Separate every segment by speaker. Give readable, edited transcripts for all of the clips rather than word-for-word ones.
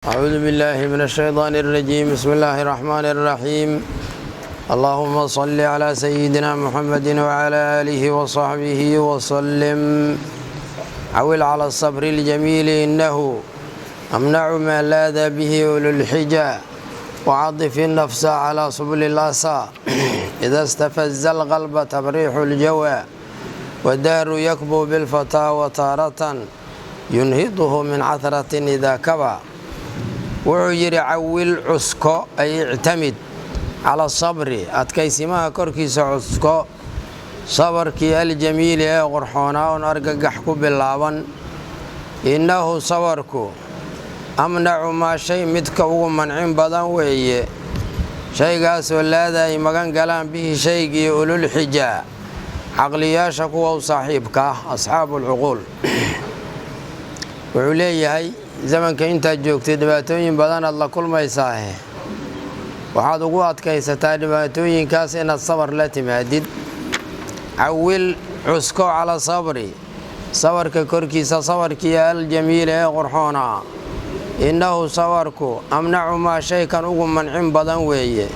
Speaker 1: أعوذ بالله من الشيطان الرجيم. بسم الله الرحمن الرحيم. اللهم صل على سيدنا محمد وعلى آله وصحبه وسلم. عول على الصبر الجميل إنه أمنع ما لاذ به أولو الحجى وعطف النفس على سبل الأسى إذا استفز القلب تبريح الجوى والدهر يكبو بالفتى وتارة ينهضه من عثرة إذا كبى. wuxuu yidhi cawil cusko ay ictamid cala sabri adkaysimaha korkiisa cusko sabarkii aljamiili ee qorxoonaa oon argagax ku bilaaban. innahu sabarku amnacu maa shay midka ugu mancin badan weeye, shaygaasoo laada ay magan galaan bihi shaygii ululxijaa caqliyaasha kuwa u saaxiibka ah asxaabulcuquul. wuxuu leeyahay zamanka intaad joogtay dhibaatooyin badan aad la kulmaysaahe waxaad ugu adkaysataa dhibaatooyinkaas inaad sabar la timaadid. cawil cusko cala sabri sabarka korkiisa sabarkii aljamiili ee qorxoonaa. innahu sabarku amnacu maa shaykan ugu mancin badan weeye,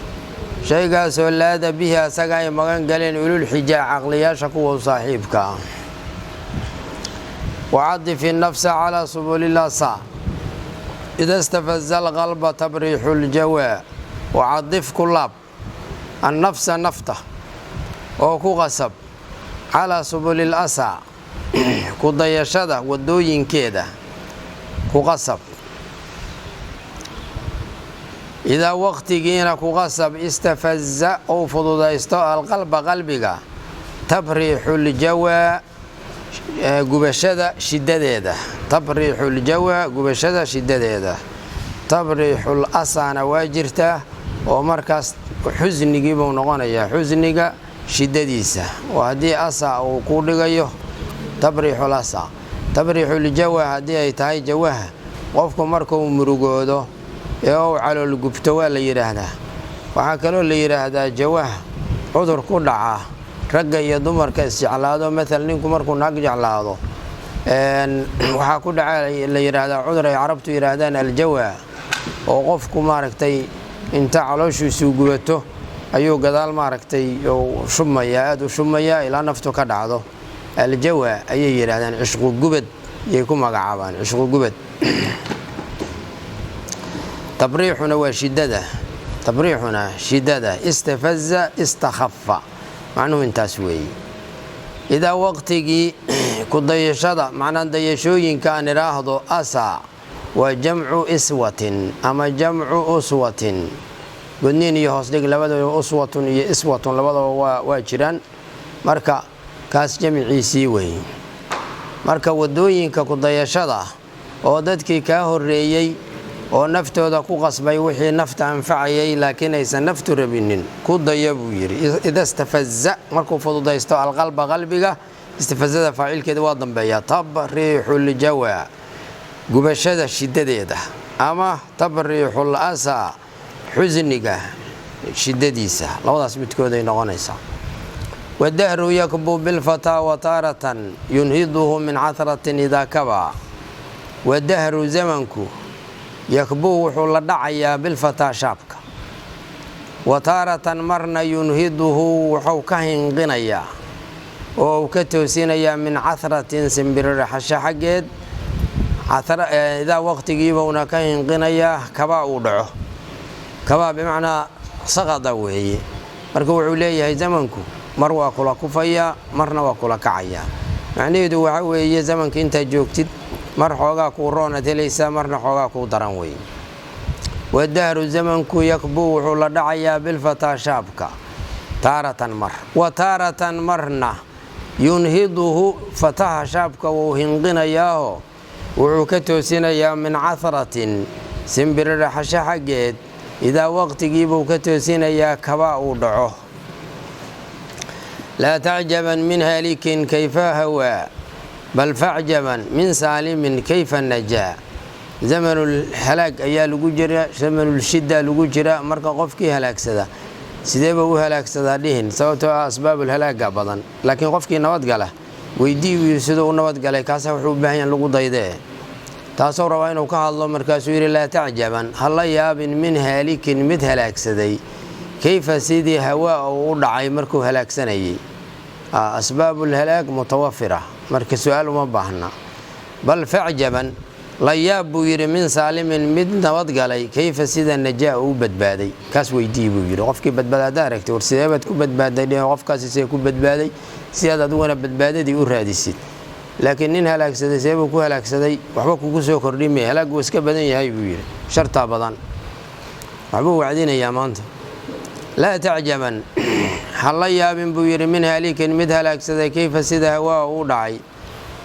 Speaker 1: shaygaasoo laada bihi asaga ay magan galeen ululxijaa caqliyaasha kuwa u saaxiibka ah. wacadifi nafsa calaa subulilasa إذا استفز القلب تبريح الجوى. وعضف كلاب النفس نفته وكو غصب على سبل الأسى كضيشده ودوين كده كو غصب. إذا وقت جينا كو غصب استفز أو فضل القلب قلبك تبريح الجوى gubashada shidadeeda. tabriixul jawa gubashada shidadeeda. tabriixul asana waa jirtaa oo markaas xusnigii buu noqonayaa, xusniga shidadiisa. oo haddii asa uu ku dhigayo tabriixul asa. tabriixul jawa haddii ay tahay jawaha qofku markuu murugoodo ee uu calool gubto waa la yidhaahdaa. waxaa kaloo la yidhaahdaa jawaha cudur ku dhaca ragga iyo dumarka isjeclaado. maala ninku markuu naag jeclaado waxaa ku dhaca la yidhaahdaa cudur ay carabtu yidhaahdaan aljawa, oo qofku maaragtay inta calooshiisu gubato ayuu gadaal maaragtay shubmayaa, aad u shubmayaa ilaa naftu ka dhacdo. aljawa ayay yidhahdaan, cishqu gubad yay ku magacaabaan, cishqu gubad. tabriixuna waa shidada, tabriixuna shidada. istafaza istakhafa macnuhu intaas weeye. idaa waqtigii ku dayashada macnaa dayashooyinka aan idhaahdo asa waa jamcu iswatin ama jamcu uswatin. gudniin iyo hoosdhig labadaba uswatun iyo iswatun labadaba waa jiraan, marka kaas jamciisii weeye. marka wadooyinka ku dayashada oo dadkii kaa horeeyey oo naftooda ku qasbay wixii nafta anfacayay laakiin aysan naftu rabinin ku daya buu yidhi. ida istafaza markuu fududaysto alqalba qalbiga, istifazada faacilkeeda waa dambeeyaa. tabriixul jawa gubashada shidadeeda ama tabriixul asa xusniga shidadiisa, labadaas midkooday noqonaysaa. wadahru yakbu bilfataa wataaratan yunhiduhu min cathratin idaa kabaa. wadahru zamanku yakbuu wuxuu la dhacayaa bilfataa shaabka. wataaratan marna yunhiduhu wuxuu ka hinqinayaa oo uu ka toosinayaa min cathratin simbiriraxasho xaggeed. idaa waqtigiibuuna ka hinqinayaa kabaa uu dhaco. kabaa bimacnaa saqada weeye. marka wuxuu leeyahay zamanku mar waa kula kufayaa marna waa kula kacayaa. macnaheedu waxa weeye zamanka intaad joogtid mar xoogaa kuu roonaad helaysaa, marna xoogaa kuu daran weeye. wadahru zamanku yakbuu wuxuu la dhacayaa bilfataa shaabka taaratan mar. wa taaratan marna yunhiduhu fataha shaabka wuu hinqinayaaho wuxuu ka toosinayaa min cathratin simbiriraxasho xaggeed. idaa waqtigiibuu ka toosinayaa kabaa uu dhaco. laa tacjaban min halikin kayfa hawaa bal facjaban min saalimin kayfa najaa. zamanul halaag ayaa lagu jira, zamanul shidda lagu jira. marka qofkii halaagsada sideeba u halaagsadaa dhihin, sababtoo ah asbaabul halaaga badan. laakiin qofkii nabadgala weydii siduu u nabadgalay kaasa wuxuu u baahan yahay lagu daydee. taasoo rabaa inuu ka hadlo markaasuu yidhi laa tacjaban hala yaabin min haalikin mid halaagsaday kayfa sidii hawaa uu u dhacay markuu halaagsanayay asbaabulhalaag mutawafira marka su-aal uma baahna bal facjaban la yaab buu yidhi min saalimin mid nabadgalay kayfa sida najaa uu badbaaday kaas weydii buu yidhi qofkii badbaada haddaa aragtay war sidee baad ku badbaaday qofkaasi see ku badbaaday si aad adiguna badbaadadii u raadisid laakiin nin halaagsaday see buu ku halaagsaday waxba kugu soo kordhimaya halaag wuu iska badan yahay buu yidhi shartaa badan waxbuu wacdinayaa maanta laa tacjaban hala yaabin buu yidhi min haalikin mid halaagsaday kayfa sida hawaa uu dhacay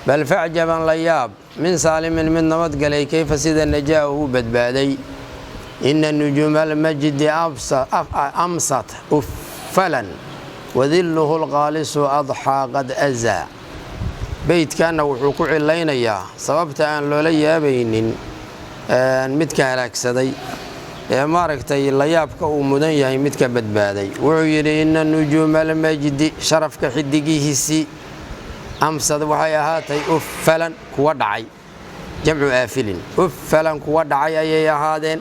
Speaker 1: bal facjaban la yaab min saalimin mid nabadgalay kayfa sida najaa uu badbaaday ina nujuuma almajdi amsat uffalan wadilluhu lqaalisu adxaa qad azaa beydkanna wuxuu ku cilaynayaa sababta aan loola yaabaynin midka halaagsaday ee maaragtay la yaabka uu mudan yahay midka badbaaday wuxuu yidhi ina nujuuma almajdi sharafka xidigihiisii amsad waxay ahaatay uffalan kuwa dhacay jamcu aafilin uffalan kuwa dhacay ayay ahaadeen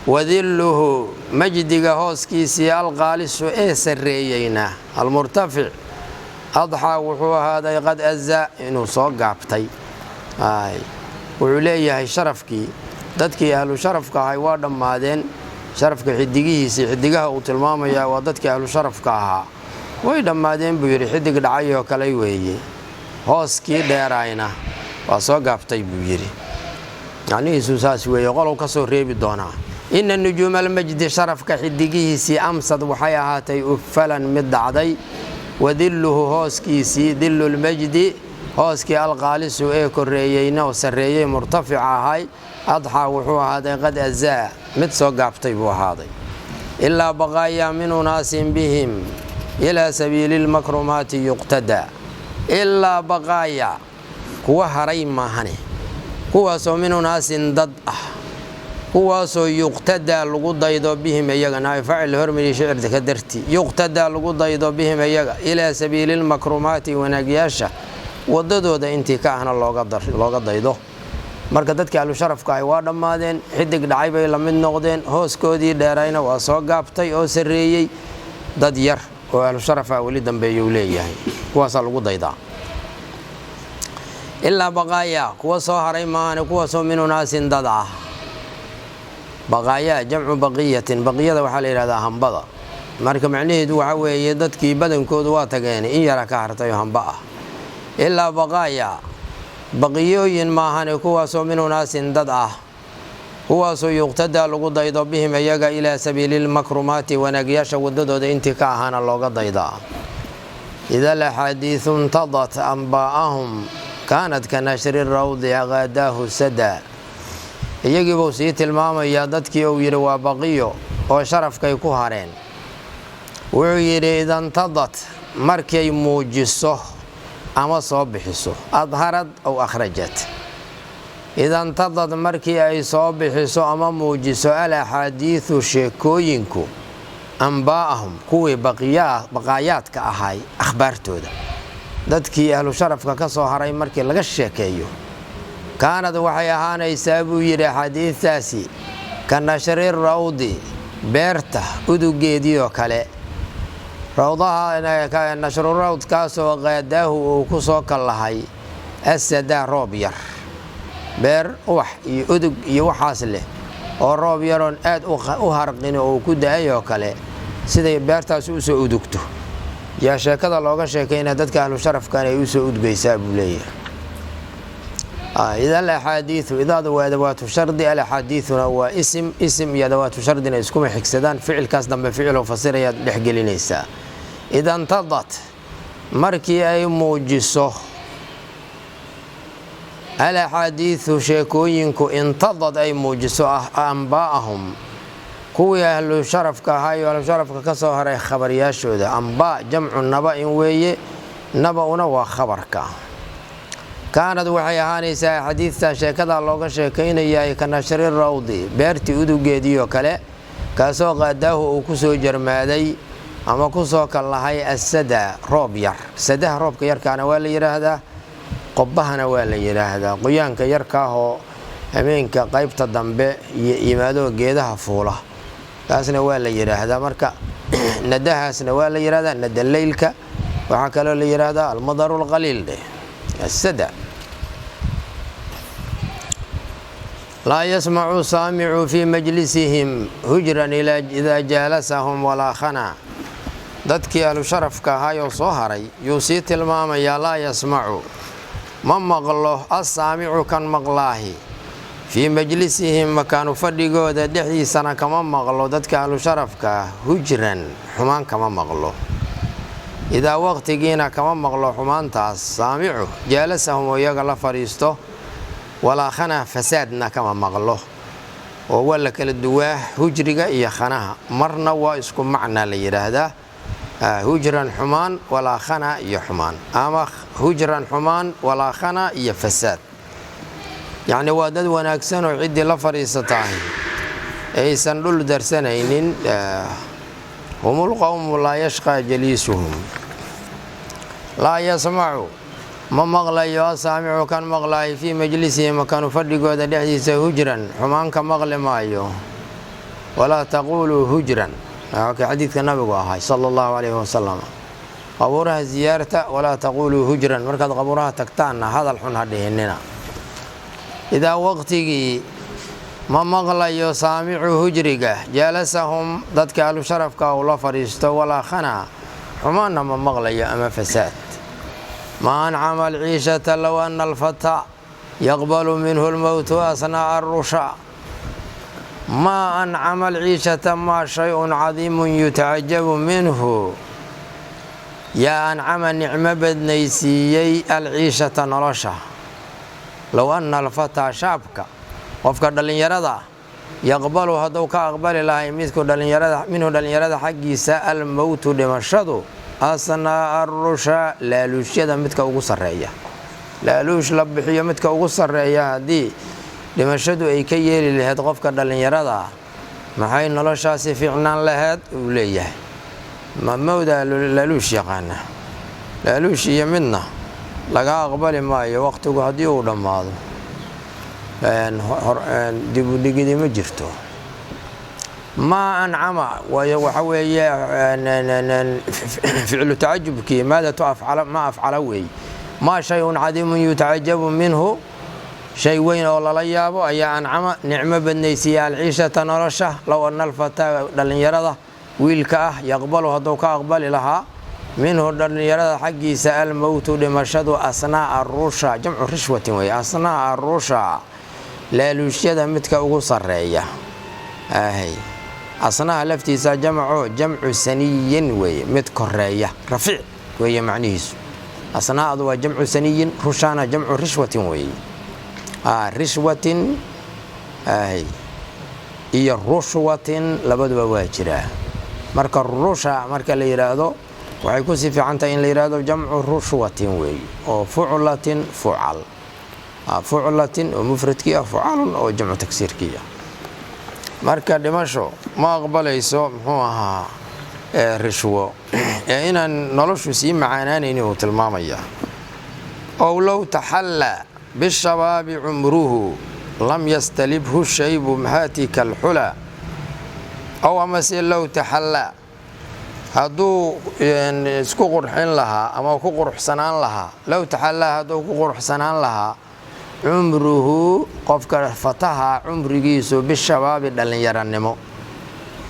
Speaker 1: wadilluhu majdiga hooskiisii alqaalisu ee sarreeyeyna almurtafic adxaa wuxuu ahaaday qad azaa inuu soo gaabtay wuxuu leeyahay sharafkii dadkii ahlu sharafka ahay waa dhammaadeen sharafka xidigihiisii xidigaha uu tilmaamayaa waa dadkii ahlu sharafka ahaa way dhammaadeen buu yidhi xidig dhacay oo kale weeye hooskii dheeraayna waa soo gaabtay buu yidhi macnihiisu saas weeye qolow ka soo reebi doonaa ina nujuuma almajdi sharafka xidigihiisii amsad waxay ahaatay uffalan mid dhacday wadilluhu hooskiisii dillulmajdi hooskii alqaalisu ee korreeyeyna oo sarreeyey murtafica ahay adxaa wuxuu ahaaday qad azaa mid soo gaabtay buu ahaaday ilaa baqaayaa min unaasin bihim ilaa sabiili lmakrumaati yuqtadaa ilaa baqaaya kuwa haray maahane kuwaasoo min unaasin dad ah kuwaasoo yuqtadaa lagu daydo bihim iyagana facil hormari shicirka darti yuqtadaa lagu daydo bihim iyaga ilaa sabiili lmakrumaati wanaagyaasha wadadooda intii ka ahna looga daydo marka dadkii ahlu sharafka ahi waa dhammaadeen xidig dhacay bay la mid noqdeen hooskoodii dheerayna waa soo gaabtay oo sarreeyey dad yar oo ahlu sharafa weli dambeeya uu leeyahay kuwaasaa lagu daydaa ilaa baqaaya kuwa soo haray maahane kuwaasoo min unaasin dad ah baqaaya jamcu baqiyatin baqiyada waxaa la yidhahdaa hambada marka macnaheedu waxa weeye dadkii badankoodu waa tageen in yara ka hartay oo hamba ah ilaa baqaaya baqiyooyin maahane kuwaasoo min unaasin dad ah kuwaasoo yuqtadaa lagu daydo bihim iyaga ilaa sabiili lmakrumaati wanaagyaasha wadadooda intii ka ahaana looga daydaa ida alaxaadiiu intadat anbaa'ahum kaanat ka nashri rawdi aqaadaahu sada iyagiibuu sii tilmaamayaa dadkii uu yidhi waa baqiyo oo sharafkay ku hareen wuxuu yidhi idantadat markay muujiso ama soo bixiso adharad aw akhrajat idantadad markii ay soo bixiso ama muujiso alaxaadiiu sheekooyinku anbaa'ahum kuwii baqaayaadka ahay akhbaartooda dadkii ahlu sharafka ka soo haray markii laga sheekeeyo kaanad waxay ahaanaysaa buu yidhi axaadiistaasi ka nashri rawdi beerta udugeedii oo kale rawdaha nashru rawdkaasoo qaadaahu uu ku soo kallahay asadaa roob yar beer ubax iyo udug iyo waxaas leh oo roob yaroon aad u harqin oo ku da-ay oo kale siday beertaasi u soo udugto yaa sheekada looga sheekaynaa dadka ahlu sharafkan ay u soo udgaysaa buu leeyahay ida alaxaadiiu idaadu waa adawaatu shardi alaxaadiiuna waa isim iyo adawaatu shardina iskuma xigsadaan ficilkaas dambe ficiloo fasirayaad dhexgelinaysaa idantadat markii ay muujiso alaxaadiiu sheekooyinku intadad ay muujiso anbaa'ahum kuwii ahlu sharafka ahaa iyo ahlu sharafka ka soo haray khabaryaashooda anbaa jamcu naba'in weeye naba'una waa khabarka kaanad waxay ahaanaysaa xadiidtan sheekadaa looga sheekaynayaa ka nashri rawdi beertii udugeedii oo kale kaasoo qaadaahu uu ku soo jarmaaday ama ku soo kallahay asada roob yar sadaha roobka yarkaana waa la yidhaahdaa qobbahana waa la yidhaahdaa qoyaanka yarka ahoo habeenka qaybta dambe yimaado geedaha fuula taasna waa la yidhaahdaa marka nadahaasna waa la yidhaahdaa nada leylka waxaa kaloo la yidhaahdaa almadaru alqaliil السدى لا يسمع سامع في مجلسهم هجرا إذا جالسهم ولا خنا dadkii ahlu sharafka ahaayoo soo haray yuu sii tilmaamayaa laa yasmacu ma maqlo assaamicu kan maqlaahi fii majlisihim makaanu fadhigooda dhexdiisana kama maqlo dadka ahlu sharafka ah hujran xumaan kama maqlo idaa waqtigiina kama maqlo xumaantaas saamicu jaalasahum oo iyaga la fadhiisto walaa khana fasaadna kama maqlo oo waa la kala duwaa hujriga iyo khanaha marna waa isku macnaa la yidhaahdaa hujran xumaan walaa khana iyo xumaan ama hujran xumaan walaa khana iyo fasaad yacni waa dad wanaagsan oo ciddii la fadhiisatahay aysan dhul darsanaynin humul qowmu laa yashqaa jaliisuhum laa yasmacu ma maqlayo asaamicu kan maqlaayo fii majlisihi makaanu fadhigooda dhexdiisa hujran xumaan ka maqli maayo walaa taquuluu hujran xadiidka nabigu ahay sala allahu calayhi wasalam qabuuraha ziyaarta walaa taquuluu hujran markaad qabuuraha tagtaanna hadal xun ha dhihinina idaa waqtigii ma maqlayo saamicu hujriga jaalasahum dadka ahlu sharafka uu la fadhiisto walaa khana xumaanna ma maqlayo ama fasaad ma ancama alciishata low ana alfata yaqbalu minhu lmowtu asnaa'a arusha maa ancama alciishata maa shay-un cadiimun yutacajabu minhu yaa ancama nicmo badnaysiiyey alciishata nolosha low ana alfataa shaabka qofka dhallinyarada yaqbalu hadduu ka aqbali lahay minhu dhallinyarada xaggiisa almowtu dhimashadu asnaa'a arusha laaluushyada midka ugu sarreeya laaluush la bixiyo midka ugu sarreeya haddii dhimashadu ay ka yeeli lahayd qofka dhallinyarada maxay noloshaasi fiicnaan lahayd uu leeyahay mawdaa laaluush yaqaana laaluush iyo midna laga aqbali maayo waqtigu haddii uu dhammaado dibudhigidi ma jirto maa ancama waxa weeye ficlu tacajubkii maada ma afcala weey maa shay-un cadiimun yutacajabu minhu shay weyn oo lala yaabo ayaa ancama nicmo badnaysiiya alciishata nolosha low ana alfataa dhallinyarada wiilka ah yaqbalu hadduu ka aqbali lahaa minhu dhallinyarada xaggiisa almowtu dhimashadu asnaa'a arusha jamcu rishwatin wey asnaa'a arusha laaluushyada midka ugu sarreeya asnaha laftiisa jamcu saniyin weeye mid koreeya rafiic weeye macnihiisu asnaa'adu waa jamcu saniyin rushaana jamcu rishwatin weeye rishwatin iyo rushwatin labaduba waa jiraa marka rusha marka la yidhaahdo waxay ku sii fiican tahay in la yidhaahdo jamcu rushwatin weeye oo fuclatin fucal fuclatin oo mufradkii ah fucalun oo jamcu tagsiirkii ah marka dhimasho ma aqbalayso muxuu ahaa rishwo inaan noloshu sii macaanaanayni uu tilmaamaya ow low taxallaa bishabaabi cumruhu lam yastalibhu shaybu mahaatika alxula ow amase low taxallaa hadduu isku qurxin lahaa ama ku quruxsanaan lahaa low taxallaa hadduu ku quruxsanaan lahaa cumruhu qofka fataha cumrigiisu bishabaabi dhallinyaranimo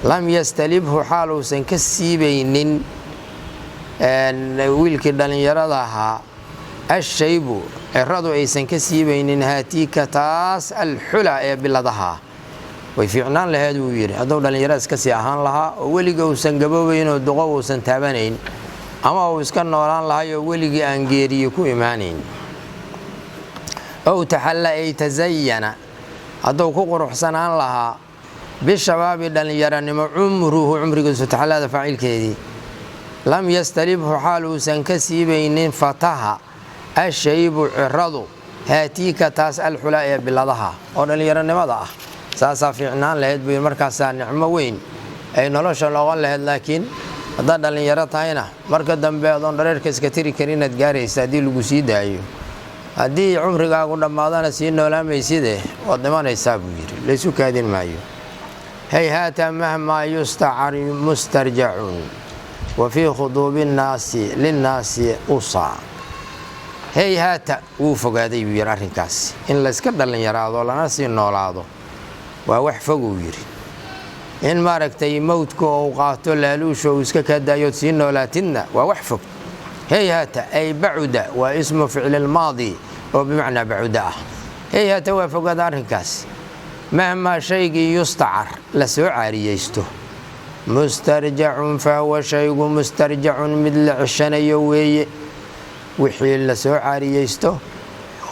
Speaker 1: lam yastalibhu xaaluusan ka siibaynin wiilkii dhallinyarada ahaa ashaybu ciradu aysan ka siibaynin haatiika taas alxula ee biladaha way fiicnaan lahayd wuu yidhi hadduu dhallinyaradaas ka sii ahaan lahaa oo weliga uusan gaboobayn oo duqo uusan taabanayn ama uu iska noolaan lahay oo weligii aan geeriye ku imaanayn ow taxalla ay tasayana hadduu ku quruxsanaan lahaa bishabaabi dhallinyaranimo cumruhu cumrigiisu taxallada faacilkeedii lam yastalibhu xaal uusan ka siibaynin fataha ashaybu ciradu haatiika taas alxulaa ee biladaha oo dhallinyaronimada ah saasaa fiicnaan lahayd buu markaasaa nicmo weyn ay nolosha noqon lahayd laakiin haddaad dhallinyaro tahayna marka dambe adoon dhareerka iska tiri karin inaad gaaraysa haddii lagu sii daayo haddii cumrigaagu dhammaadana sii noolaamaysidee waad dhimanaysaa buu yidhi laysu kaadin maayo hayhaata mahmaa yustacar mustarjacun wa fii khuduubi nnaasi linnaasi usaa hayhaata wuu fogaaday buu yidhi arrinkaas in layska dhallinyaraado lana sii noolaado waa wax foguu yidhi in maaragtay mawdku uu qaato laaluusha uu iska kaadaayood sii noolaatidna waa wax fog hayhaata ay bacuda waa ismu ficli lmaadi oo bimacnaa bacuda ah hayhaata waa fogaada arrinkaas mahmaa shaygii yustacar la soo caariyaysto mustarjacun fahuwa shaygu mustarjacun mid la ceshanayo weeye wixii la soo caariyaysto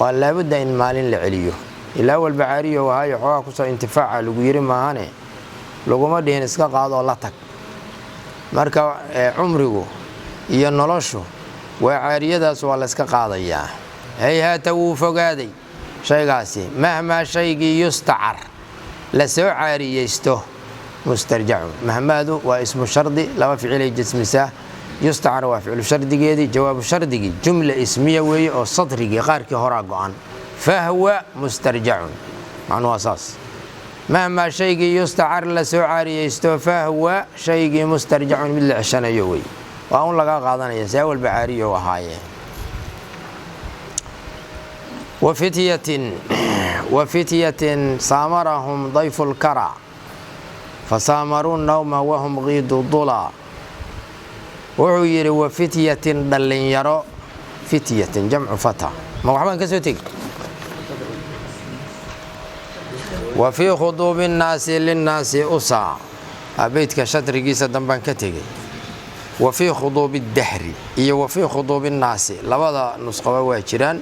Speaker 1: waa laabudda in maalin la celiyo ilaa walba caariyo wahaayo xoogaa kusoo intifaaca lagu yiri maahane laguma dhihin iska qaadoo la tag marka cumrigu iyo noloshu waa caariyadaas waa layska qaadayaa hayhaata wuu fogaaday shaygaasi mahmaa shaygii yustacar la soo caariyaysto mustarjacun mahmaadu waa ismu shardi laba ficilay jasmisaa yustacar waa ficlu shardigeedii jawaabu shardigii jumla ismiya weeye oo sadrigii qaarkii horaa go'an fahwa mustarjacun macnuu waa saas mahmaa shaygii yustacar la soo caariyaysto fahwa shaygii mustarjacun mid la ceshanayo wey waa un laga qaadanaya saa walba caariyo ahaayee wafityatin saamarahum dayfu lkara fasaamaruu nawma wahum qiidu dula wuxuu yidhi wafityatin dhallinyaro fityatin jamcu fata ma waxbaan ka soo tegi wa fii khuduubi nnaasi linnaasi usaa beydka shadrigiisa dambaan ka tegey wa fii khuduubi dahri iyo wa fii khuduubi nnaasi labada nusqaba waa jiraan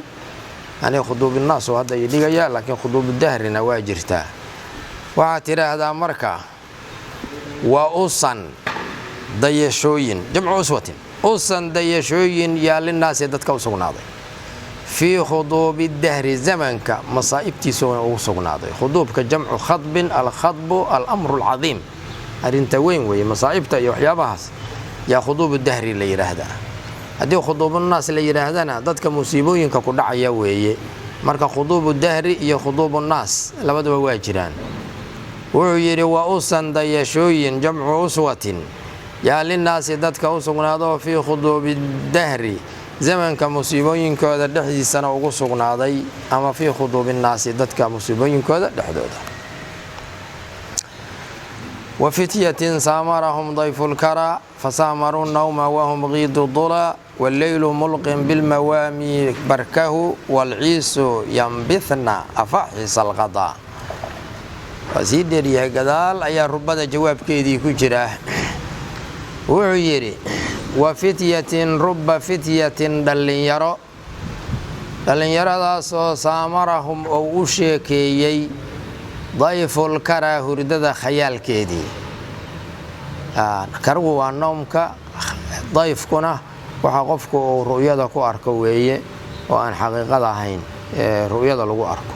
Speaker 1: aniga khuduubi nnaas oo hadda ii dhigaya laakiin khuduubi dahrina waa jirtaa waxaad tidhaahdaa marka waa usan dayashooyin jamcu uswatin usan dayashooyin yaa linnaasi dadka u sugnaaday fii khuduubi dahri zamanka masaa'ibtiisuna ugu sugnaaday khuduubka jamcu khadbin alkhadbu alamru alcadiim arrinta weyn weeye masaa'ibta iyo waxyaabahaas yaa khuduubu dahri la yidhaahdaa haddii khuduubunnaas la yidhaahdana dadka musiibooyinka ku dhacaya weeye marka khuduubu dahri iyo khuduubunnaas labaduba waa jiraan wuxuu yidhi waa usan dayashooyin jamcu uswatin yaa linnaasi dadka u sugnaado fii khuduubi dahri zamanka musiibooyinkooda dhexdiisana ugu sugnaaday ama fii khuduubinnaasi dadka musiibooyinkooda dhexdooda wafityatin saamarahum dayfu lkara fasaamaruu nawma wahum qiidu dula walleylu mulqin bilmawaami barkahu waalciisu yambithna afaxisa alqadaa waa sii dheeryahay gadaal ayaa rubada jawaabkeedii ku jira wuxuu yidhi wa fityatin ruba fityatin dhallinyaradaasoo saamarahum oo u sheekeeyey dayfulkara hurdada khayaalkeedii kargu waa noomka dayfkuna waxaa qofku uu ru'yada ku arko weeye oo aan xaqiiqada ahayn ru'yada lagu arko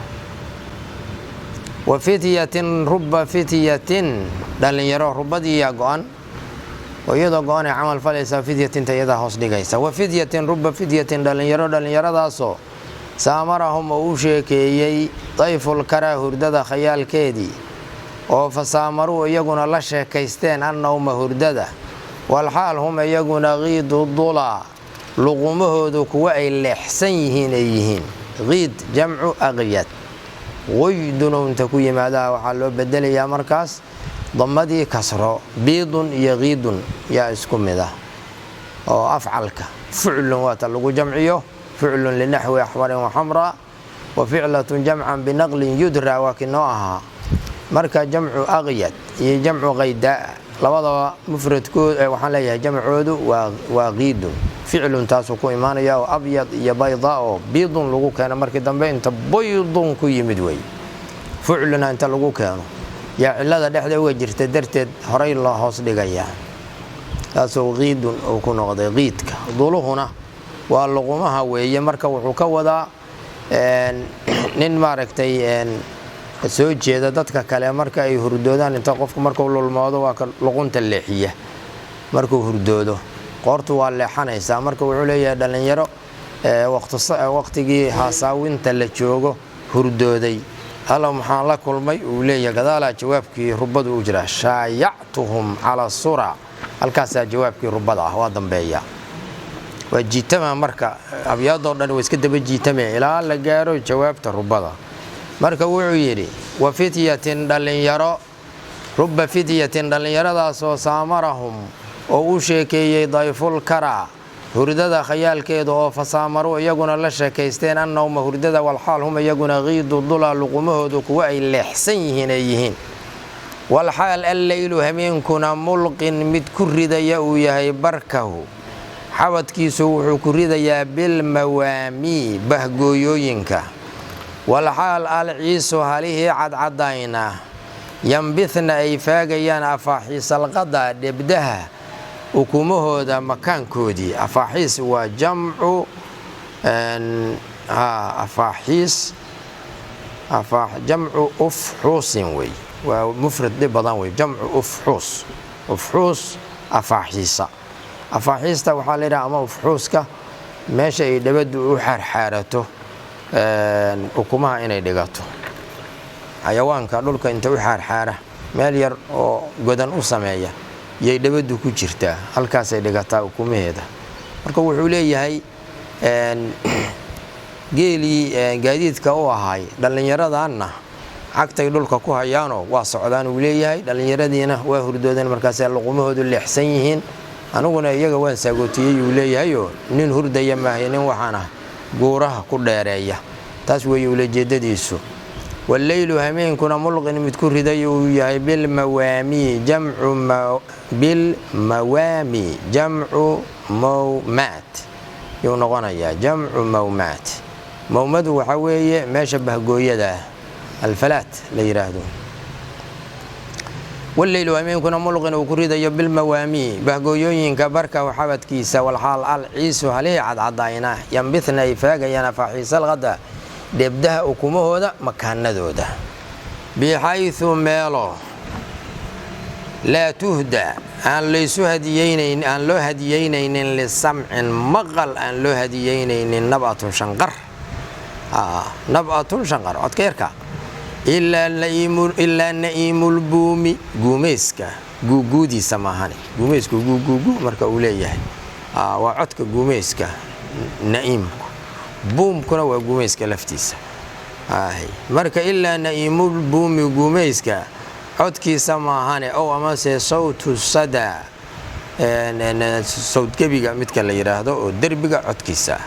Speaker 1: wa fityatin ruba fityatin dhallinyaro rubadiiyaa go'an oo iyadoo go-an ay camal falaysaa fidyatinta iyadaa hoos dhigaysa wa fidyatin ruba fidyatin dhallinyaradaasoo saamarahum oo u sheekeeyey dayfulkara hurdada khayaalkeedii oo fasaamaruu iyaguna la sheekaysteen annawma hurdada walxaal hum iyaguna qiidu dulaa luqumahoodu kuwa ay leexsan yihiin ay yihiin qiid jamcu aqyad qoydunu inta ku yimaadaa waxaa loo bedelayaa markaas damadii kasro biidun iyo qiidun yaa isku mid ah oo afcalka ficlun waata lagu jamciyo ficlun linaxwi axmarin waxamra wa ficlatun jamcan binaqlin yudra waa kii noo ahaa marka jamcu aqyad iyo jamcu qaydaa labadaba mufradkood waxaan leeyahay jamcoodu waa qiidun ficlun taasuu ku imaanaya oo abyad iyo bayda oo biidun lagu keeno markii dambe inta baydun ku yimid wey ficluna inta lagu keeno yaa cilada dhexda uga jirta darteed horay loo hoos dhigayaa taasoo qiidun uu ku noqday qiidka duluhuna waa luqumaha weeye marka wuxuu ka wadaa nin maaragtay soo jeeda dadka kale marka ay hurdoodaan inta qofku markuu lulmoodo waa ka luqunta leexiya markuu hurdoodo qoortu waa leexanaysaa marka wuxuu leeyahay dhallinyaro waqtigii haasaawinta la joogo hurdooday alla maxaan la kulmay uu leeyahay gadaalaa jawaabkii rubadu u jira shaayactuhum cala sura halkaasaa jawaabkii rubada ah waa dambeeya waa jiitama marka abyaadoo dhan way iska daba jiitame ilaa la gaaro jawaabta rubada marka wuxuu yidhi wa fityatin dhallinyaro rubba fityatin dhallinyaradaasoo saamarahum oo u sheekeeyey dayful karaa hurdada khayaalkeeda oo fasaamaru iyaguna la sheekaysteen annawma hurdada walxaal hum iyaguna qiidu dula luqumahoodu kuwa ay leexsan yihiin ay yihiin walxaal alleylu hameenkuna mulqin mid ku ridaya uu yahay barkahu xabadkiisu wuxuu ku ridayaa bilmawaamii bahgooyooyinka walxaal alciisu halihii cadcadayna yambithna ay faagayaan afaaxiisalqada dhebdaha ukumahooda makaankoodii afaaxiis waa jamcu jamcu ufxuusin wey waa mufrad dhib badan wey jamcu ufxuus afaaxiisa afaaxiista waxaa la yidhaha ama ufxuuska meesha ay dhabaddu u xaarxaarato ukumaha inay dhigato xayawaanka dhulka inta u xaarxaara meel yar oo godan u sameeya yay dhabaddu ku jirtaa halkaasay dhigataa ukumaheeda marka wuxuu leeyahay geelii gaadiidka u ahay dhallinyaradanna cagtay dhulka ku hayaanoo waa socdaan uu leeyahay dhallinyaradiina waa hurdoodan markaasay luqumahoodu leexsan yihiin aniguna iyaga waan saagootiyey uu leeyahayoo nin hurdaya maahay nin waxaan ah guuraha ku dheereeya taas weeye ulajeedadiisu walleylu hameenkuna mulqin mid ku riday uu yahay bilmawaami jamcu mawmaat yuu noqonayaa jamcu mawmaat mawmadu waxaa weeye meesha bahgooyada alfalaat la yidhaahdo walleylu hameenkuna mulqin uu ku ridayo bilmawaami bahgooyooyinka barka xabadkiisa walxaal alciisu halihii cadcadayna yambithna ay faagayaan afaaxiisalqada dhebdaha ukumahooda makaanadooda bixayثu meelo laa tuhda aan loo hadiyeynaynin lisamcin maqal aan loo hadiyeynaynin nab'atun shanqar codka yarka ilaa na'iimulbuumi guumayska guuguudiisa maahane guumaysku guuguugu marka uu leeyahay waa codka guumayska na'iimku buumkuna waa guumayska laftiisa marka ilaa na'iimulbuumi guumayska codkiisa maahane ow amase sawtu sada sawdgebiga midka la yidhaahdo oo derbiga codkiisa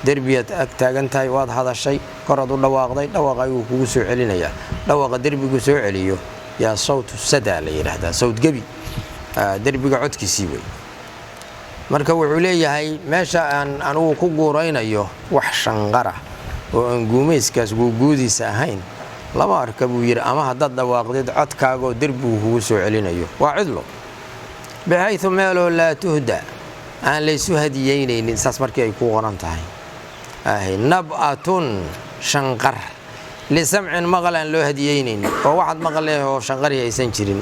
Speaker 1: derbiyaad ag taagan tahay waad hadashay koraad u dhawaaqday dhawaaqa ayuu kugu soo celinayaa dhawaaqa derbigu soo celiyo yaa sawtu sada la yidhaahdaa sawdgebi derbiga codkiisii wey marka wuxuu leeyahay meesha aan anugu ku guuraynayo wax shanqara oo aan guumayskaas guuguudiisa ahayn lama arka buu yidhi ama haddaad dhawaaqdid codkaagaoo derbigu kugu soo celinayo waa cidlo bixayثu meeloo laa tuhda aan laysu hadiyeynaynin saas markii ay ku qoran tahay nab'atun shanqar lisamcin maqal aan loo hadiyeynaynin oo waxaad maqlee oo shanqari aysan jirin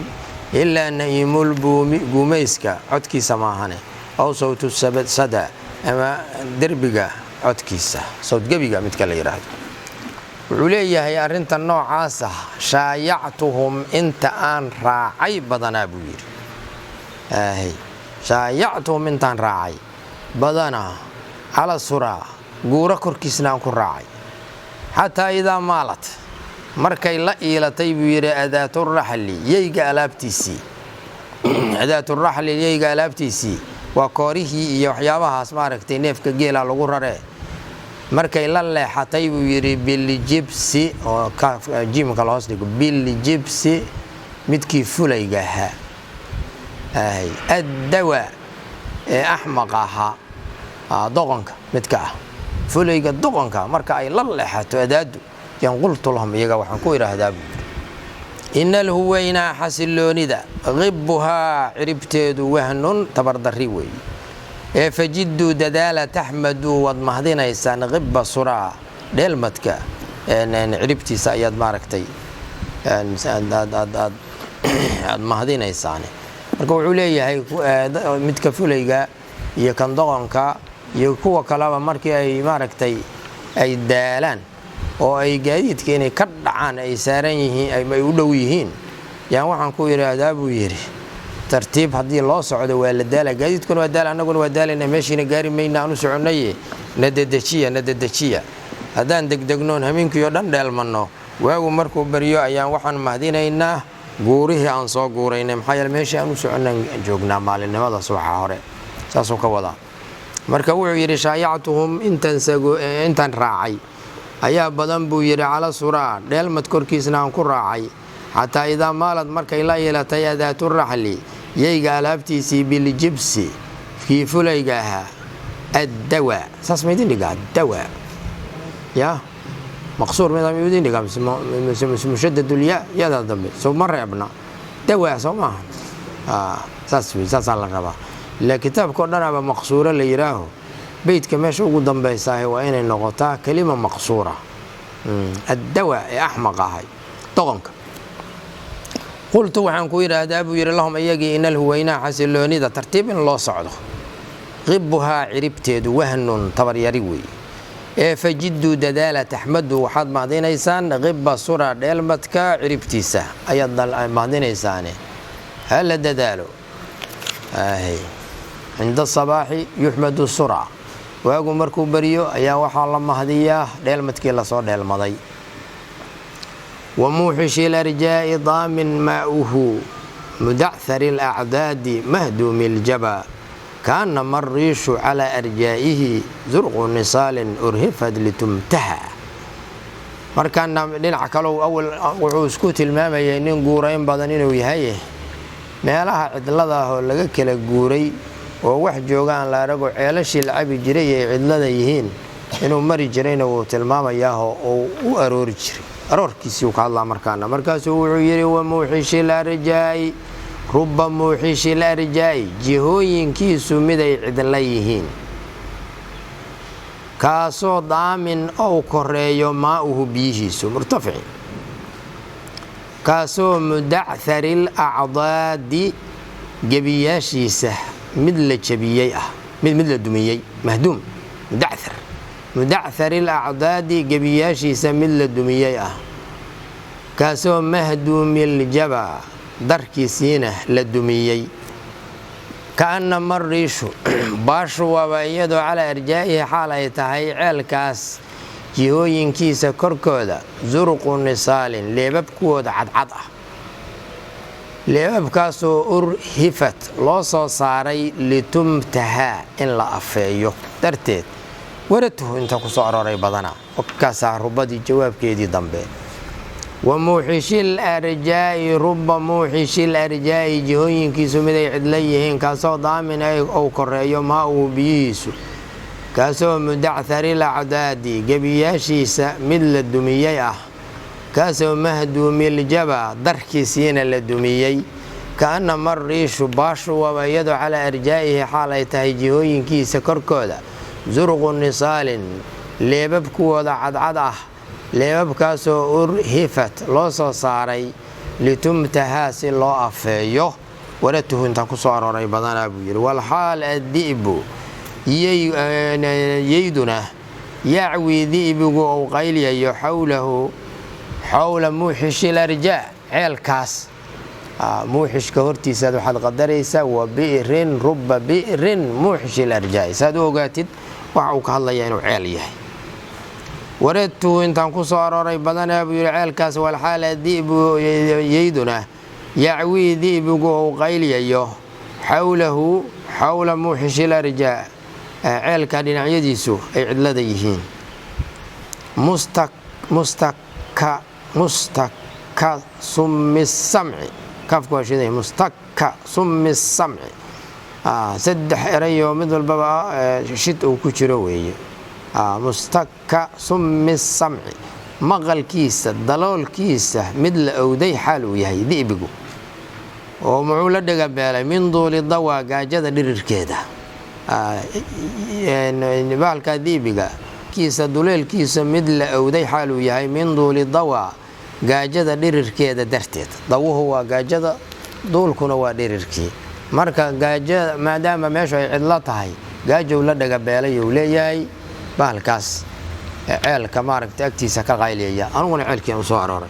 Speaker 1: ilaa na'iimulbuumi guumayska codkiisa maahane aw sawtu sada ama derbiga codkiisa sawdgebiga midka la yidhaahdo wuxuu leeyahay arrinta noocaasa shaayactuhum inta aan raacay badanaa buu yidhi shaayactuhum intaan raacay badanaa cala suraa guuro korkiisna aan ku raacay xataa idaa maalat markay la iilatay buu yidhi adaaturaxli yeyga alaabtiisii waa koorihii iyo waxyaabahaas maaragtay neefka geela lagu raree markay la leexatay buu yidhi biljibsi oo jiimka lahoos dhigo biljibsi midkii fulayga ahaa addawa ee axmaq ahaa doqonka midka ah fulayga doqonka marka ay la leexato adaadu yan qultu lahum iyaga waxaan ku idhaahdaa buu yidhi ina alhuwaynaa xasiloonida qibbuhaa ciribteedu wahnun tabardarri weeye ee fajidduu dadaala taxmaduu waad mahdinaysaan qibba suraa dheelmadka ciribtiisa ayaad maaragtay aad mahdinaysaan marka wuxuu leeyahay midka fulayga iyo kan doqonka iyo kuwa kaleba markii ay maaragtay ay daalaan oo ay gaadiidka inay ka dhacaan ay saaran yihiin ay u dhow yihiin yaan waxaan ku yiraahdaa buu yiri tartiib haddii loo socdo waa la daala gaadiidkuna waa daala annaguna waa daalayna meeshiina gaari mayna aanu soconay nadadejiya haddaan degdegnoon habeenkii oo dhan dheelmanno waagu markuu bariyo ayaan waxaan mahdinaynaa guurihii aan soo guuraynay maxaa yeelay meeshii aan u soconaan joognaa maalinimada subaxa hore saasoo ka wada marka wuxuu yiri shaayactuhum intan raacay ayaa badan buu yiri cala suraa dheelmad korkiisna aan ku raacay xataa idaa maalad markay la yeelatay adaatu raxli yayga alaabtiisii biljibsi kii fulayga ahaa addawa saas maydin dhigaa dawa ya مقصور من ذا يودين دقام مشدد الياء يا ذا ضمي سو مرة ابنا دواء سو ما ساس على الربا الكتاب كنا بمقصورة اللي يراه بيت كماش وقدام بيساه وين النقطة كلمة مقصورة الدواء يا أحمق هاي طغنك قلت وعن كوير أداب وير لهم أيجي إن الهوينا حسلوني ذا ترتيب الله صعده غبها عربتد وهن تبر يروي فجدوا ددالة تحمد وحد معدين إنسان غب صورة دلمتك عربتيسة أيضا معدين إنسان هل الددالو عند الصباح يحمد السرعة وأقوم مركوب بريو أيا وحال الله هدية دلمتك إلا صور دلمضي وموحش الأرجاء ضامن ماؤه مدعثر الأعداد مهدوم الجبا كان مريش على أرجائه زرق نصال أرهفت لتمتهى مركان لنع كلو أول وعوسكوت الماما ينين قورين بدنين ويهيه ما لها عدلده لقى كلا قوري وواحد جوغان لا رجع عيالش العبي جري عدلده يهين إنه مري جرين وتلماما ياهو وأرور جري أرور كيسيوك الله مركانا مركاسو وعيري وموحش الأرجاء رب موحش الأرجاء جهوين كيسو مدى عدليهين كاسو ضامن أو كوريو ماؤه بيجيسو مرتفعين كاسو مدعثر الأعضاد جبياشيسه مثل جبيي مثل الدميي مهدوم مدعثر الأعضاد جبياشيسه مثل الدميي كاسو مهدوم الجبا دركي سينه للدميي كأن مريشو باشو وبايدو على إرجائه حالة يتهي عالكاس جيهوين كيسا كركودا زرق نصال ليبابكودا عدعضة ليبابكاسو أرهفت لوصو صاري لتمتها إن لا أفايو درتيت وردته انت كسعر ريبضنا وكاسا ربادي جواب كيدي ضمبين وموحش الأرجاء رب موحش الأرجاء جهوين كيسو مدى عدليهين كاسو ضامن أو كريو ماؤه بيسو كاسو مدعثر الأعداد جبياشيسا مثل الدميي كاسو مهدوم الجبا دركي سينا للدميي كأن مريش باشو وبيدو على أرجائه حالة جهوين كيسا كركودا زرق نصال ليبابكودا عدعضة leebabkaasoo urhifat loo soo saaray litumtahaasi loo afeeyo waratuhu intaan ku soo arooray badanaa buu yidhi walxaal addi'bu yayduna yacwi di'bigu ou qaylyayo xawla muuxishi larjaa ceelkaas muuxishka hortiisaad waxaad qadaraysaa wa bi'rin ruba bi'rin muuxishi larjaa saad u ogaatid waxa uu ka hadlayaa inuu ceel yahay wareedtu intaan ku soo arooray badanaa buu yidhi ceelkaas walxaala di'bu yayduna yacwii di'bigu ou qaylyayo xawla muuxishi larjaa ceelka dhinacyadiisu ay cidlada yihiin mustaka summi samci kaafku waa shiday mustaka summi samci saddex erayoo mid walbaba shid uu ku jiro weeye mustaka summi samci maqalkiisa daloolkiisa mid la owday xaal uu yahay di'bigu oo muxuu la dhagabeelay min duuli dawaa gaajada dhirirkeeda baalka di'biga kiisa duleelkiisa mid la owday xaal uu yahay min duuli dawaa gaajada dhirirkeeda darteed dawuhu waa gaajada duulkuna waa dhirirkii marka gaajada maadaama meeshu ay cidlo tahay gaajow la dhaga beelay uu leeyahay bahalkaas ceelka maaragtay agtiisa ka qayliyaya anuguna ceelkiin u soo arooray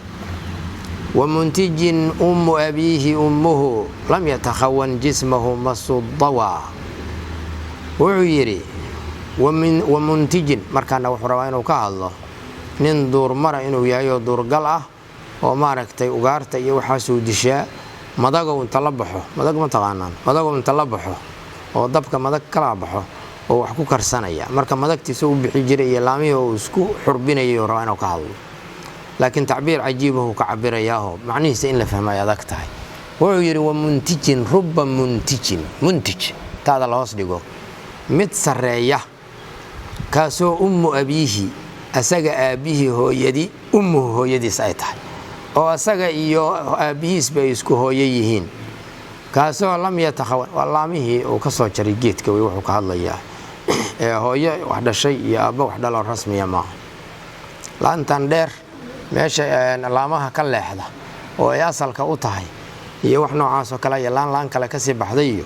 Speaker 1: wamuntijin ummu abiihi ummuhu lam yatakhawan jismahu masudawa wuxuu yidhi wamuntijin markaana wuxuu rabaa inuu ka hadlo nin duurmara inuu yahay oo duurgal ah oo maaragtay ugaarta iyo waxaasuu dishaa madagow inta la baxo madag ma taqaanaan madagow inta la baxo oo dabka madag kala baxo oo wax ku karsanaya marka madagtiisa u bixi jiray iyo laamihii uu isku xurbinayay oo rabaa inuu ka hadlo laakiin tacbiir cajiib uu ka cabirayaa macnihiisa in la fahmay adag tahay wuxuu yidhi wamuntijin rubba muntijin muntij taada la hoos dhigo mid sareeya kaasoo ummu abiihi asaga aabihii hooyadii ummuhu hooyadiis ay tahay oo asaga iyo aabihiisba ay isku hooyo yihiin kaasoo lam yatakhawan waa laamihii uu ka soo jaray geedka wey wuxuu ka hadlayaa hooyo wax dhashay iyo aabbo wax dhalo rasmiya maaha laantan dheer meesha laamaha ka leexda oo ay asalka u tahay iyo wax noocaasoo kale iyo laan kale ka sii baxday iyo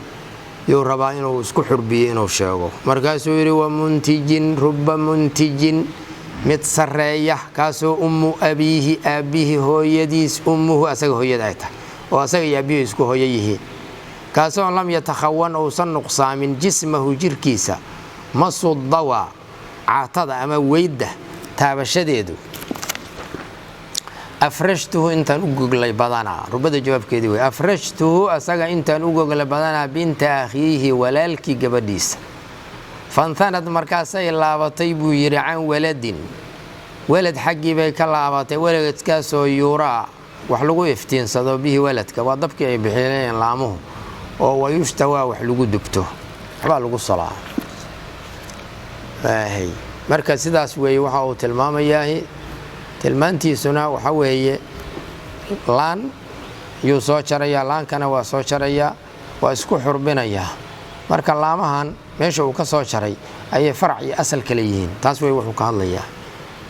Speaker 1: yuu rabaa inuu isku xurbiyo inuu sheego markaasuu yidhi wamuntijin rubba muntijin mid sareeya kaasoo ummu abiihi aabbihi hooyadiis ummuhu asaga hooyada ay tahay oo asaga iyo aabbihi isku hooyo yihiin kaasoo lam yatakhawan uusan nuqsaamin jismahu jirkiisa masudawa caatada ama weydda taabashadeedu afrashtuhu intaan u goglay badanaa rubada jawaabkeedii wey afrashtuhu asaga intaan u goglay badanaa binta akhiihi walaalkii gabadhiisa fantanad markaasay laabatay buu yidhi can waladin walad xaggii bay ka laabatay waladkaasoo yuuraa wax lagu iftiinsado bihi waladka waa dabkii ay bixinayeen laamuhu oo wayushtawaa wax lagu dubto waxbaa lagu solaa marka sidaas weeye waxa uu tilmaamayaa tilmaantiisuna waxa weeye laan yuu soo jarayaa laankana waa soo jarayaa waa isku xurbinayaa marka laamahan meesha uu ka soo jaray ayay farac iyo asal kale yihiin taas way wuxuu ka hadlayaa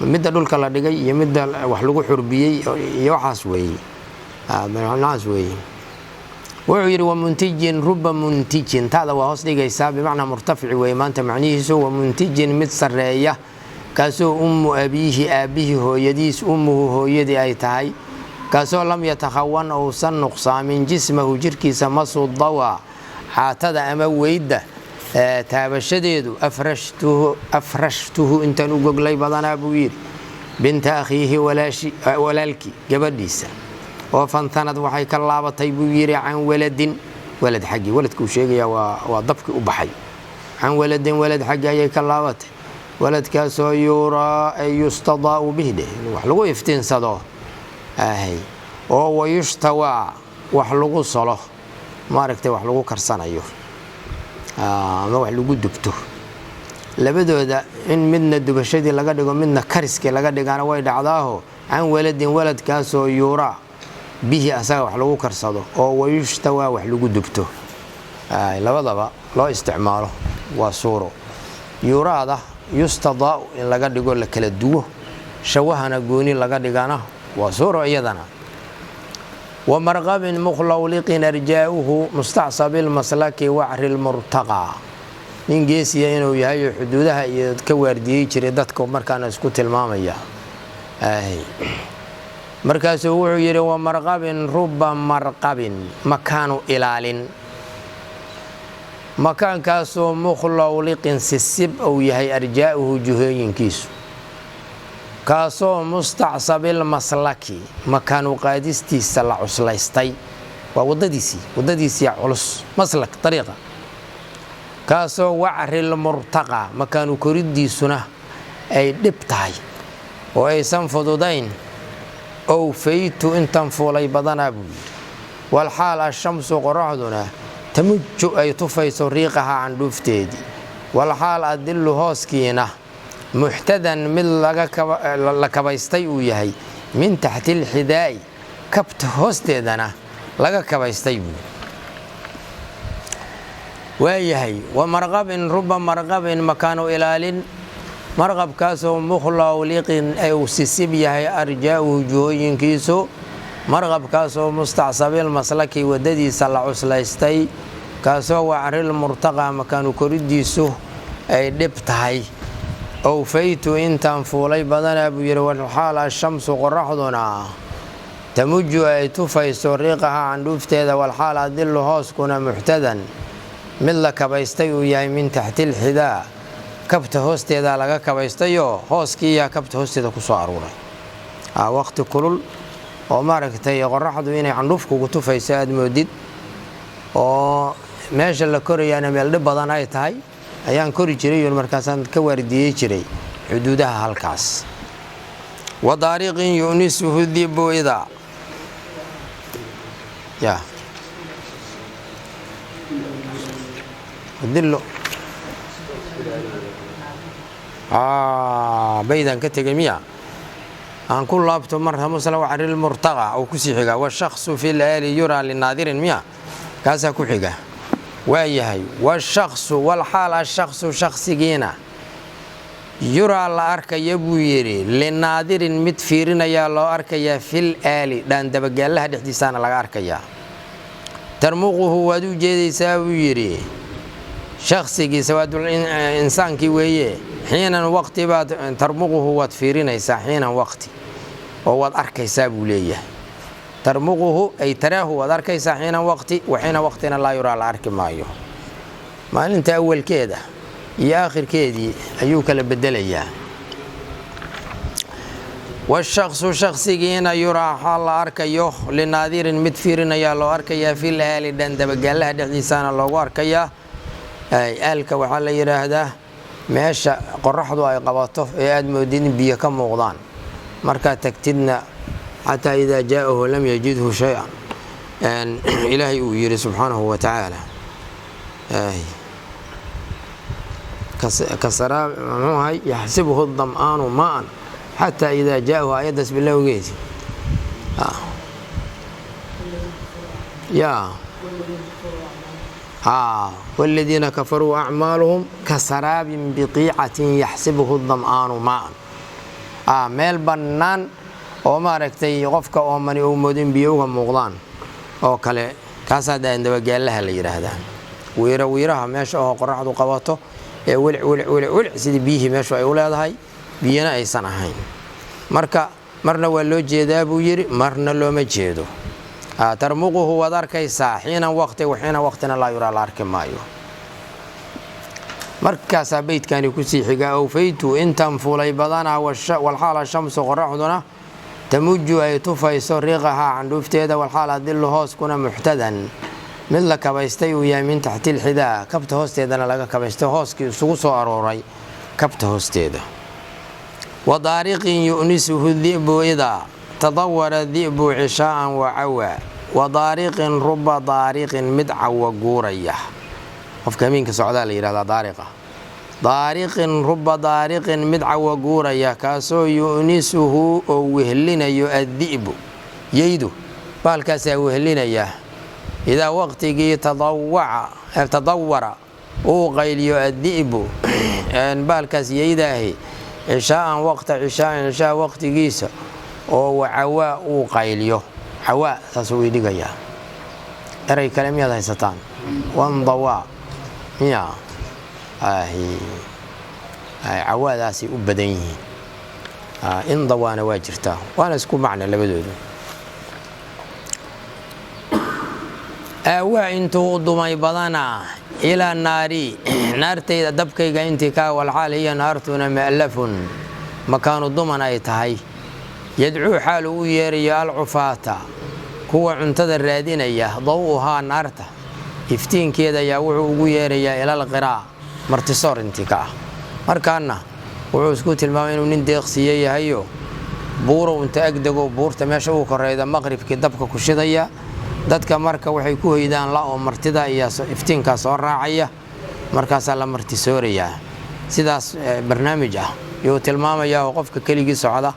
Speaker 1: midda dhulka la dhigay iyo midda wax lagu xurbiyey iyo waxaas weeye macnahaas weeye wuxuu yidhi wamuntijin rubba muntijin taada waa hoos dhigaysaa bimacnaa murtafici weeye maanta macnihiisu wamuntijin mid sareeya kaasoo ummu abiihi aabbihii hooyadiis ummuhu hooyadii ay tahay kaasoo lam yatakhawan uusan nuqsaamin jismahu jirkiisa masudawa caatada ama weydda taabashadeedu afrashtuhu intaan u goglay badanaa buu yidhi binta akhiihi walaalkii gabadhiisa oo fantanad waxay ka laabatay buu yidhi can waladin walad xaggii waladkuu sheegayaa waa dabkii u baxay can waladin walad xaggii ayay ka laabatay waladkaasoo yuuraa ay yustadaa'u bihi dheh wax lagu iftiinsado oo wayushtawaa wax lagu solo maaragtay wax lagu karsanayo ama wax lagu dubto labadooda in midna dubashadii laga dhigo midna kariskii laga dhigana way dhacdaaho can waladin waladkaasoo yuuraa bihi asaga wax lagu karsado oo wayushtawaa wax lagu dubto labadaba loo isticmaalo waa suuro yuuraada yustadaa'u in laga dhigo la kala duwo shawahana gooni laga dhigana waa suuro iyadana wamarqabin mukhlawliqin arjaa'uhu mustacsabi lmaslaki wacri lmurtaqaa nin geesiya inuu yahay xuduudaha iyo ka waardiyey jiray dadka markaana isku tilmaamaya markaasuu wuxuu yidhi wamarqabin rubba marqabin makaanu ilaalin makaankaasoo mukhlawliqin sisib uu yahay arjaa'uhu juhooyinkiisu kaasoo mustacsabil maslaki makaanu qaadistiisa la cuslaystay waa wadadiisii culus maslak dariiqa kaasoo wacril murtaqa makaanu koriddiisuna ay dhib tahay oo aysan fududayn ow faytu intan fuulay badanaa buu yidhi walxaal ashamsu qoraxduna tamuju ay tufayso riiqaha candhuufteedii walxaal adillu hooskiina muxtadan mid la kabaystay uu yahay min taxti lxidaa'i kabta hoosteedana laga kabaystay buu waayahay wamarqabin rubba marqabin makaanu ilaalin marqabkaasoo mukhlawliqin uu sisib yahay arjaa'uhu juhooyinkiisu marqabkaasoo mustacsabil maslaki wadadiisa la cuslaystay kaasoo wacril murtaqa makaanu koriddiisu ay dhib tahay awfaytu intaan fuulay badanaa buu yidhi walxaal ashamsu qoraxduna tamuju ay tufayso riiqaha candhuufteeda walxaal adillu hooskuna muxtadan mid la kabaystay uu yahay min taxtilxidaa kabta hoosteeda laga kabaystayoo hooskiiyaa kabta hoosteeda ku soo aruuray waqti kulul oo maaragtay qoraxdu inay candhuuf kugu tufayso aad moodid oo meesha la korayaana meel dhib badan ay tahay ayaan kori jiray markaasaan ka waardiyey jiray xuduudaha halkaas wadaariqin yu'nisuhu dibu idaa ya dillo baydan ka tegay miya aan ku laabto marha musla wacaril murtaqa oo ku sii xiga washakhsu fil aali yura linaadirin miya kaasaa ku xiga waayahay washaksu walxaal ashakhsu shakhsigiina yuraa la arkaya buu yidhi linaadirin mid fiirinayaa loo arkayaa fil aali dhaandabagaalaha dhexdiisaana laga arkayaa tarmuquhu waad u jeedaysaa buu yidhi shakhsigii sawaadul insaankii weeye xiinan waqti baad tarmuquhu waad fiirinaysaa xiinan waqti oo waad arkaysaa buu leeyahay tarmuquhu ay taraahu waad arkaysaa xiinan waqti waxiina waqtina laa yuraa la arki maayo maalinta awalkeeda iyo aakhirkeedii ayuu kala bedelayaa washaksu shakhsigiina yuraa xaal la arkayo linaadirin mid fiirinayaa loo arkayaa fil aali dhandabagaalaha dhexdiisaana loogu arkayaa aalka waxaa la yidhaahdaa meesha qoraxdu ay qabato ee aad moodid in biyo ka muuqdaan markaad tagtidna xataa idaa jaa'ahu lam yajidhu shay-an ilaahay uu yidhi subxaanahu wa tacaala kasaraab muxuu ahay yaxsibuhu dam'aanu maa'an xataa idaa jaa'ahu aayaddaas bilowgeedi yaa والذين كفروا أعمالهم كسراب بقيعة يحسبه الظمآن ماء meel bannaan oo maaragtay qofka oomani uu moodin biyo uga muuqdaan oo kale kaasaa daandabagaalaha la yidhaahdaa wiiraha meesha oo qoraxdu qabato ee welic sidii biyihii meeshu ay u leedahay biyana aysan ahayn marka marna waa loo jeedaa buu yidhi marna looma jeedo tarmuquhu waad arkaysaa xiinan waqti waxiina waqtina laa yuraa la arki maayo markaasaa beydkani kusii xiga awfaytu intaan fuulay badanaa walxaala shamsu qoraxduna tamuju ay tufayso riiqahaa candhuufteeda walxaal adillu hooskuna muxtadan mid la kabaystay uu yahay min taxtilxidaa kabta hoosteedana laga kabaystay hooskii isugu soo arooray kabta hoosteeda wadaariqin yu'nisuhu di'bu idaa tadawara di'bu cishaa'an wacawa wadaariqin ruba daariqin mid cawa guuraya qofka hamiinka socdaa la yidhahdaa daariqa daariqin ruba daariqin mid cawa guuraya kaasoo yu'nisuhu oo wehlinayo addi'bu yeydu baalkaasaa wehlinaya idaa waqtigii tadawara uu qayliyo addi'bu baalkaas yeydaahi cishaa'an waqta cishaa'an cishaa waqtigiisa oo wacawaa uu qayliyo cawaa saasuu idhigayaa eray kale miyaad haysataan wandawaa miya cawaadaasay u badan yihiin indawaana waa jirtaa waana isku macna labadoodu aawaa intuu u dumay badanaa ilaa naari naartayda dabkayga intii kaa walxaal hiya naartuna ma'lafun makaanu duman ay tahay yadcuu xaalu u yeerayo alcufaata kuwa cuntada raadinaya daw'uhaa naarta iftiinkeeda ayaa wuxuu ugu yeerayaa ilal qiraa martisoor intii ka ah markaana wuxuu isku tilmaamay inuu nin deeqsiiye yahayo buurow inta agdego buurta meesha uu koreyda maqribkii dabka ku shidaya dadka marka waxay ku hoydaan la oo martida iyo iftiinkaa soo raacaya markaasaa la martisoorayaa sidaas barnaamij ah yuu tilmaamayaa oo qofka keligii socda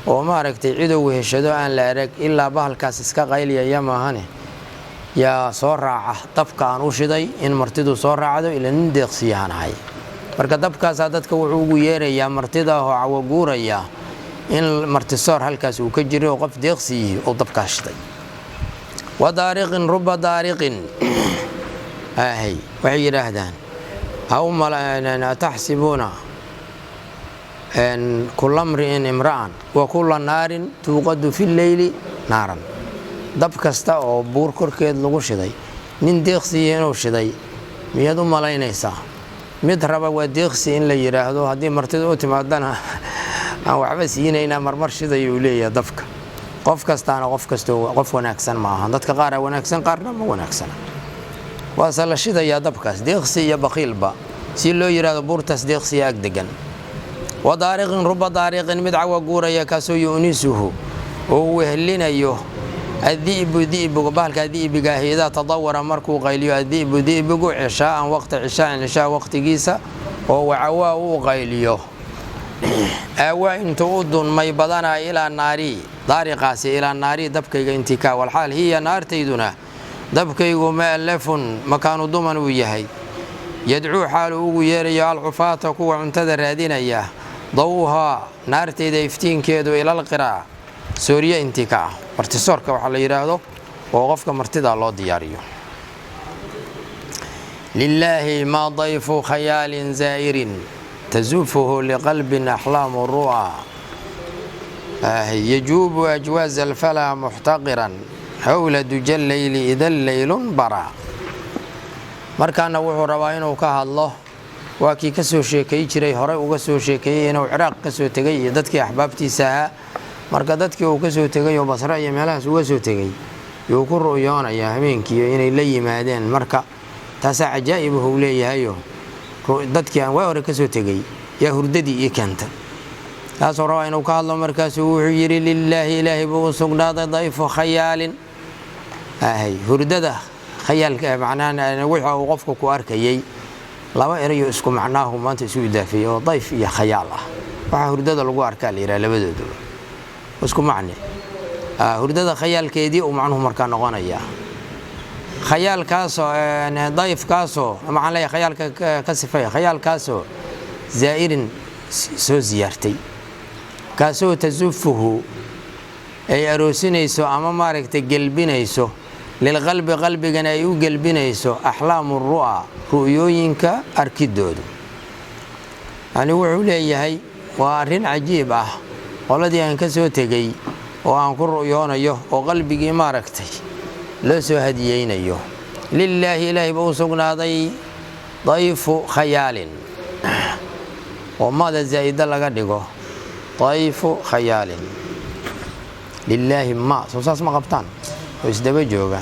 Speaker 1: oo maaragtay cidou weheshado aan la arag ilaa bahalkaas iska qayliyaya maahane yaa soo raaca dabka aan u shiday in martidu soo raacdo ila nin deeqsiyahan ahay marka dabkaasaa dadka wuxuu ugu yeerayaa martida oo cawaguuraya in martisoor halkaas uu ka jiro oo qof deeqsiyihi uu dabkaa shiday wadaariqin ruba daariqin waxay yidhaahdaan أو تحسبون أن كل امرئ امرأ وكل نار توقد في الليل نارا dab kasta oo buur korkeed lagu shiday nin deeqsi inuu shiday miyad u malaynaysaa mid raba waa deeqsi in la yiraahdo hadii martida u timaadana aan waxba siinayna marmar shiday uu leeyahay dabka qof kastaana qof wanaagsan ma aha dadka qaar wanaagsan qaarna ma wanaagsan waa sala shidaya dabkaas deeqsi iyo baqiilba si loo yiraahdo buurtaas deeqsi ag degan wadaariqin ruba daariqin mid cawa guuraya kaasoo yuunisuhu oo wehlinayo الذئب ذئب وبالك ذئب إذا تطور مركو غيليو الذئب ذئب عشاء وقت عشاء وقت جيسة وهو عواء غيليو أو إن تعود ما يبضنا إلى النار طارقاس إلى النار دبكي انتكا والحال هي نار تيدنا دبكي مؤلف مكان ضمن وياهي يدعو حاله يريا العفاة كو عنتذر هذين إياه ضوها نار تيدا يفتين كيدو إلى القراء سوريا انتكا martisoorka waxa la yiraahdo oo qofka martida loo diyaariyo lillahi ma dayfu khayalin za'irin tazufuhu liqalbin ahlam ar-ru'a yajubu ajwaz al-fala muhtaqiran hawla dujal layli idha al-laylun bara markaana wuxuu rabaa inuu ka hadlo waa kii ka soo sheekay jiray hore uga soo sheekay inuu Ciraaq ka soo tagay iyo dadkii ahbaabtiisa marka dadkii uu ka soo tagay oo Basra iyo meelahaas uga soo tagay uu ku rooyoonaya habeenkii inay la yimaadeen marka taas ajaa'ib uu leeyahay dadkii aan waa hore ka soo tagay ya hurdadii iyo kanta taas oo rabaa inuu ka hadlo markaas wuxuu yiri lillahi ilaahi buu sugnaaday dayfu khayaalin hurdada khayaalka macnaana waxa uu qofku ku arkayay laba erayo isku macnaahu maanta isu idaafay oo dayf iyo khayaal waxa hurdada lagu arkaa leeyahay labadooda isku macne hurdada khayaalkeedii oo macnuhu markaa noqonaya khayaalkaas oo dayfkaas oo macna la khayaalka ka sifay khayaalkaas oo zaa'irin soo ziyaartay kaasoo tazufuhu ay aroosinayso ama maaragtay galbinayso lil qalbigana ay u galbinayso ahlaamur ru'a ru'yooyinka arkidoodu ani wuxuu leeyahay waa arin cajiib qoladii aan ka soo tagay oo aan ku rooyoonayo oo qalbigii maaragtay loo soo hadiyeynayo lillahi ilaahi buu sugnaaday dayfu khayaalin oo maada zaa'ida laga dhigo dayfu khayaalin lillahi ma soo saas ma qabtaan oo isdaba jooga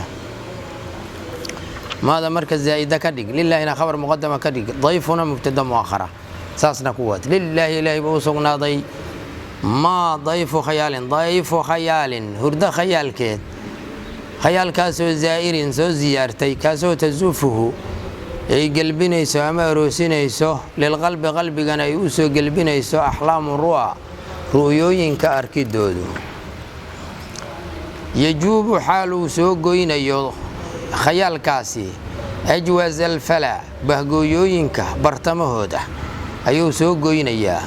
Speaker 1: maada marka zaa'ida ka dhig lillahina khabar muqaddama ka dhig dayfuna mubtada muakhara saasna kuwad lillahi ilaahi buu sugnaaday ما ضيف خيال هرد خيال كيد خيال كاسو زائر سو زيارتي كاسو تزوفه اي قلبينيسو اما روسينيسو للقلب قلبنا يوسو قلبينيسو احلام الرؤى رؤيوين كاركيدودو يجوب حالو سو غوينيو خيال كاسي اجواز الفلا بهغويوينك برتمهودا ايو سو غوينيا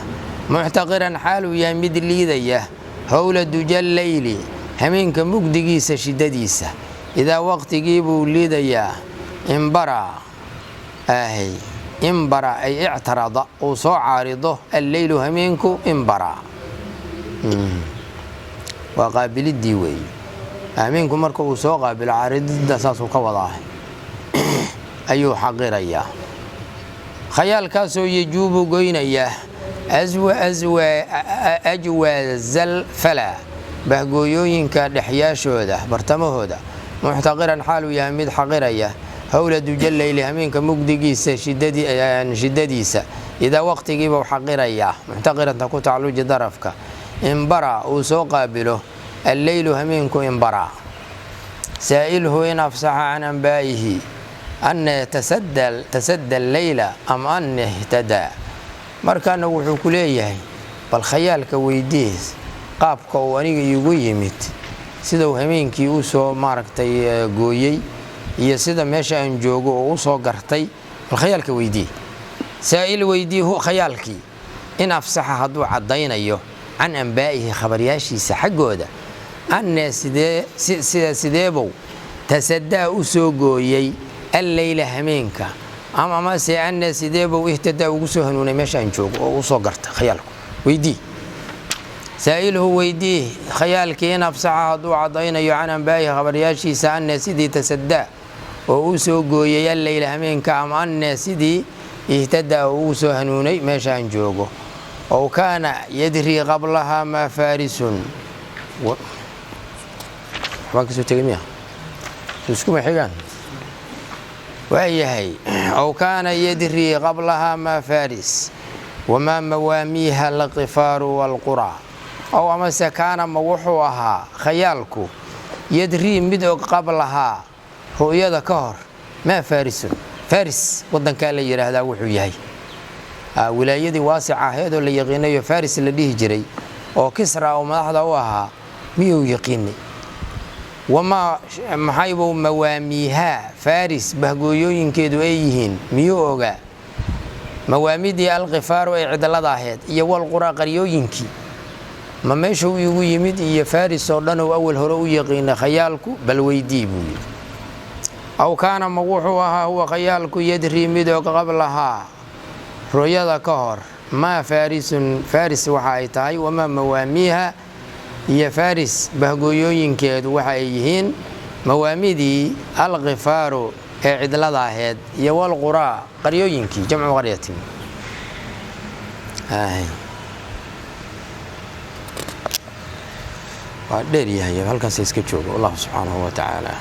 Speaker 1: محتقرا حاله يا مد ليديه هول دجال الليل همينك مقدقيسه شدديسه اذا وقت جيبوا ليديه انبرا انبرا اي اعترض وصو عارضه الليل همينكو انبرا وقابل الديوي همينكو مركو سو قابل عارض دساسو كوضاه ايو حقيريا خيال كاسو يجوب غوينيه أجواز الفلا بهجوينك دحياشوده برتمهوده محتقرا حاله يا مد حقيريه هول دجال ليل همينك مقدقيسه شدديسه اذا وقت جيبه حقيريه محتقرا تكون تعلوج ظرفك انبرا وسو قابله الليل همينك انبرا سائله ان افصح عن انبائه ان تسدى الليل ام ان اهتدى markaana wuxuu ku leeyahay bal khayaalka weydiis qaabka uu aniga igu yimid sida uu habeenkii u soo maaragtay gooyay iyo sida meesha aan joogo oo u soo gartay bal khayaalka weydii saa'il weydii hu khayaalkii in afsaxa haduu cadaynayo an anbaa'ihi khabariyashiisa xagooda anna sideebo tasaddaa u soo gooyay al-layla hameenka ama se anna sideebo ihtada ugu soo hanuunay meeshaan joogo oo u soo garta khayaalku weydii saa'iluhu weydii khayaalkii in afsaxa hadduu cadaynayo can anbaa'i khabaryaashiisa anna sidii tasaddaa oo uu soo gooyay alleyla hameenka ama anna sidii ihtada oo uu soo hanuunay meeshaan joogo oo kaana yadrii qablaha maa faarisun waxbaan kasoo tegay miya iskuma xigaan waayahay أو كان يدري قبلها ما فارس وما مواميها القفار والقرى أو أمس كان موحوها خيالك يدري مدعو قبلها رؤيا كهر ما فارس فارس ودن كان لي هذا وحوياي ولايدي واسعة هذا اللي يقيني فارس اللي جري أو كسرى أو ملاحظة وها ميو يقيني وما محايبو مواميها فارس بهجويين كيدو أيهن ميوغا مواميدي الغفار وإعدال ضاهد يوال القرى قريوين كي ما ماشو يمد يا فارس صدنه أول هرو يقين خيالكو بل ويديبو أو كان موحوها هو خيالكو يدري مدو قبلها رؤيا كهر ما فارس وحايتاي وما مواميها هي فارس بهجويين كيد وحيهين موامدي الغفار عدل ضاهد يوال القرى قريوين كي جمع قرية ديري هي هل كان سيسكتشوف الله سبحانه وتعالى